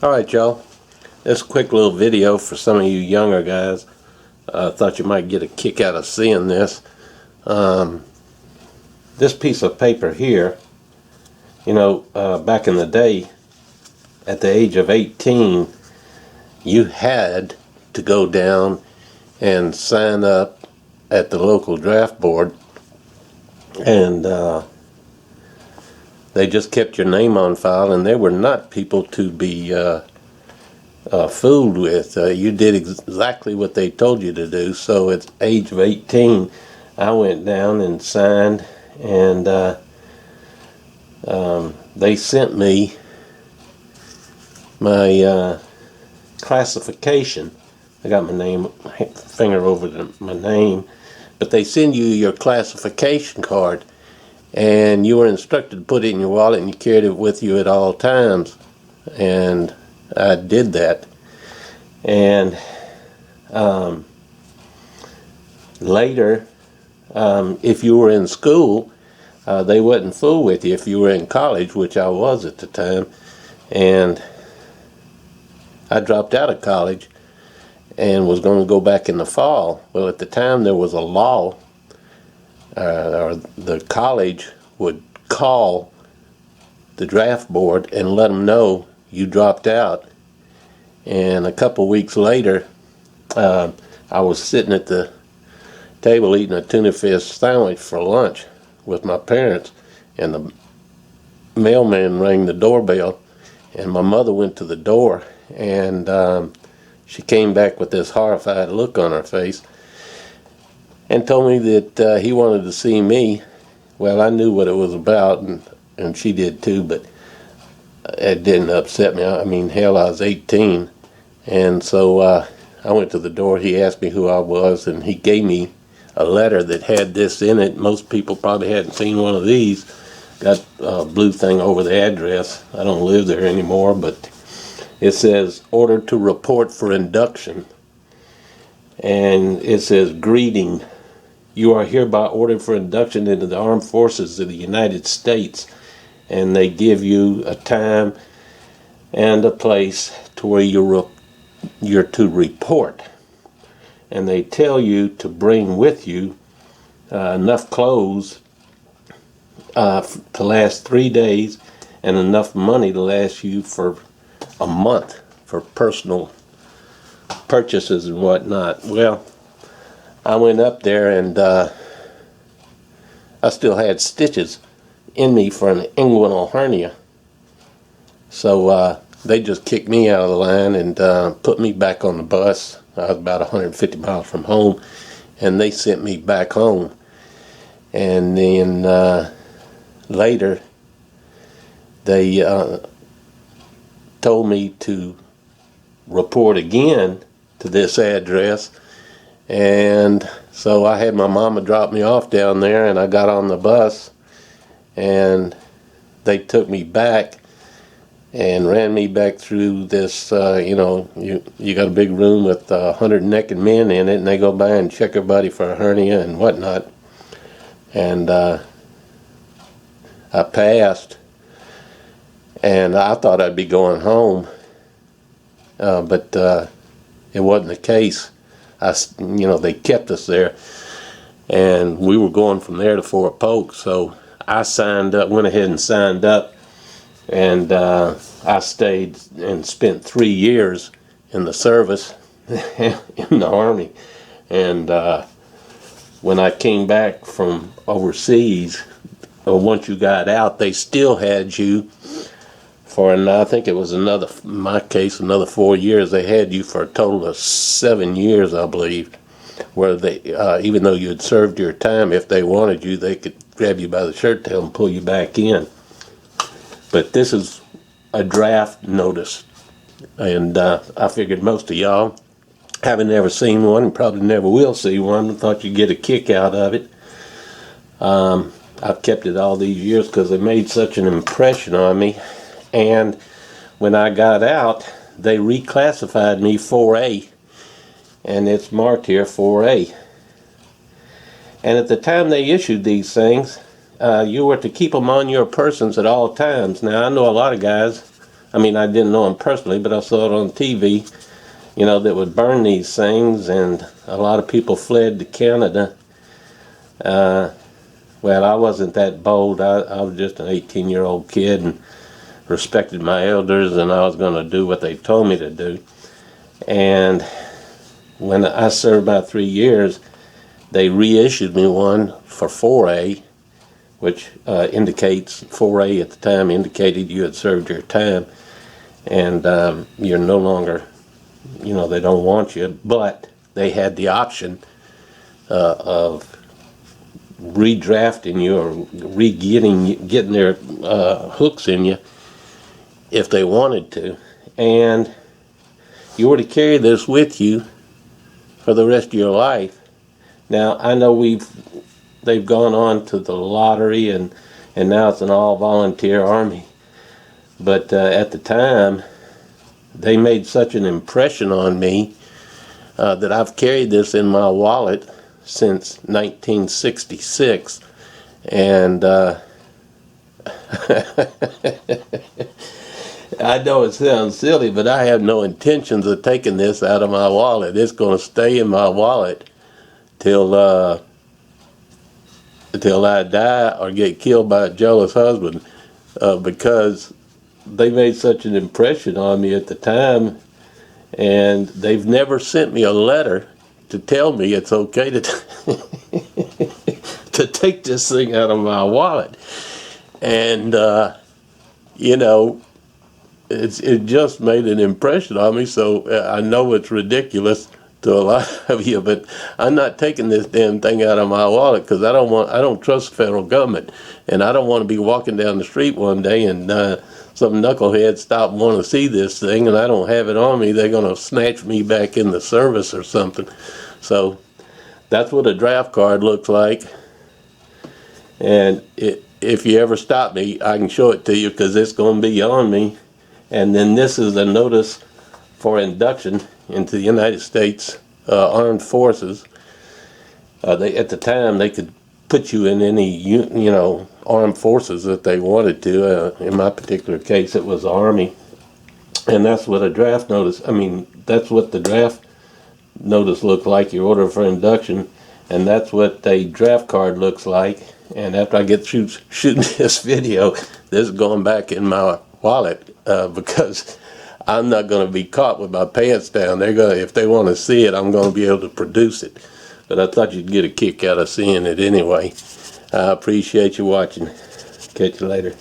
Alright, y'all. This quick little video for some of you younger guys. Thought you might get a kick out of seeing this. This piece of paper here, back in the day, at the age of 18, you had to go down and sign up at the local draft board, and they just kept your name on file, and they were not people to be fooled with. You did exactly what they told you to do. So at the age of 18, I went down and signed, and they sent me my classification. I got my finger over my name, but they send you your classification card, and you were instructed to put it in your wallet, and you carried it with you at all times. And I did that. And later, if you were in school, they wouldn't fool with you. If you were in college, which I was at the time, and I dropped out of college and was going to go back in the fall. Well, at the time there was a law, or the college would call the draft board and let them know you dropped out. And a couple weeks later, I was sitting at the table eating a tuna fish sandwich for lunch with my parents, and the mailman rang the doorbell, and my mother went to the door, and she came back with this horrified look on her face and told me that he wanted to see me. Well, I knew what it was about, and she did too, but it didn't upset me. I mean, hell, I was 18, and so I went to the door. He asked me who I was, and he gave me a letter that had this in it. Most people probably hadn't seen one of these. Got a blue thing over the address. I don't live there anymore, but it says, "Order to report for induction." And it says, "Greeting. You are hereby ordered for induction into the Armed Forces of the United States." And they give you a time and a place to where you're to report. And they tell you to bring with you enough clothes to last 3 days, and enough money to last you for a month for personal purchases and whatnot. Well, I went up there, and I still had stitches in me for an inguinal hernia. So they just kicked me out of the line and put me back on the bus. I was about 150 miles from home, and they sent me back home. And then later, they told me to report again to this address. And so I had my mama drop me off down there, and I got on the bus, and they took me back and ran me back through this, you got a big room with 100 naked men in it, and they go by and check everybody for a hernia and whatnot. And I passed, and I thought I'd be going home, but it wasn't the case. They kept us there, and we were going from there to Fort Polk. So I went ahead and signed up, and I stayed and spent 3 years in the service in the Army. And when I came back from overseas, once you got out, they still had you for, and I think it was in my case, another 4 years. They had you for a total of 7 years, I believe, where they, even though you had served your time, if they wanted you, they could grab you by the shirt tail and pull you back in. But this is a draft notice, and I figured most of y'all haven't ever seen one and probably never will see one. I thought you'd get a kick out of it. I've kept it all these years because they made such an impression on me. And when I got out, they reclassified me 4A, and it's marked here 4A. And at the time they issued these things, you were to keep them on your persons at all times. Now, I know a lot of guys I mean, I didn't know them personally, but I saw it on TV, you know, that would burn these things, and a lot of people fled to Canada. Well, I wasn't that bold. I was just an 18-year-old kid and respected my elders, and I was going to do what they told me to do. And when I served about 3 years, they reissued me one for 4A, which indicates, 4A at the time indicated you had served your time, and you're no longer, you know, they don't want you, but they had the option of redrafting you or getting their hooks in you if they wanted to. And you were to carry this with you for the rest of your life. Now, I know they've gone on to the lottery, and now it's an all-volunteer army. But at the time, they made such an impression on me that I've carried this in my wallet since 1966. And I know it sounds silly, but I have no intentions of taking this out of my wallet. It's going to stay in my wallet till I die or get killed by a jealous husband, because they made such an impression on me at the time, and they've never sent me a letter to tell me it's okay to to take this thing out of my wallet. And you know, it just made an impression on me. So I know it's ridiculous to a lot of you, but I'm not taking this damn thing out of my wallet, because I don't trust the federal government, and I don't want to be walking down the street one day and some knucklehead stop and want to see this thing, and I don't have it on me. They're going to snatch me back in the service or something. So that's what a draft card looks like. And if you ever stop me, I can show it to you, because it's going to be on me. And then this is a notice for induction into the United States Armed Forces. At the time, they could put you in any armed forces that they wanted to. In my particular case, it was the Army, and that's what a draft notice. I mean, that's what the draft notice looked like. Your order for induction, and that's what a draft card looks like. And after I get through shooting this video, this is going back in my wallet, because I'm not going to be caught with my pants down. If they want to see it, I'm going to be able to produce it. But I thought you'd get a kick out of seeing it anyway. I appreciate you watching. Catch you later.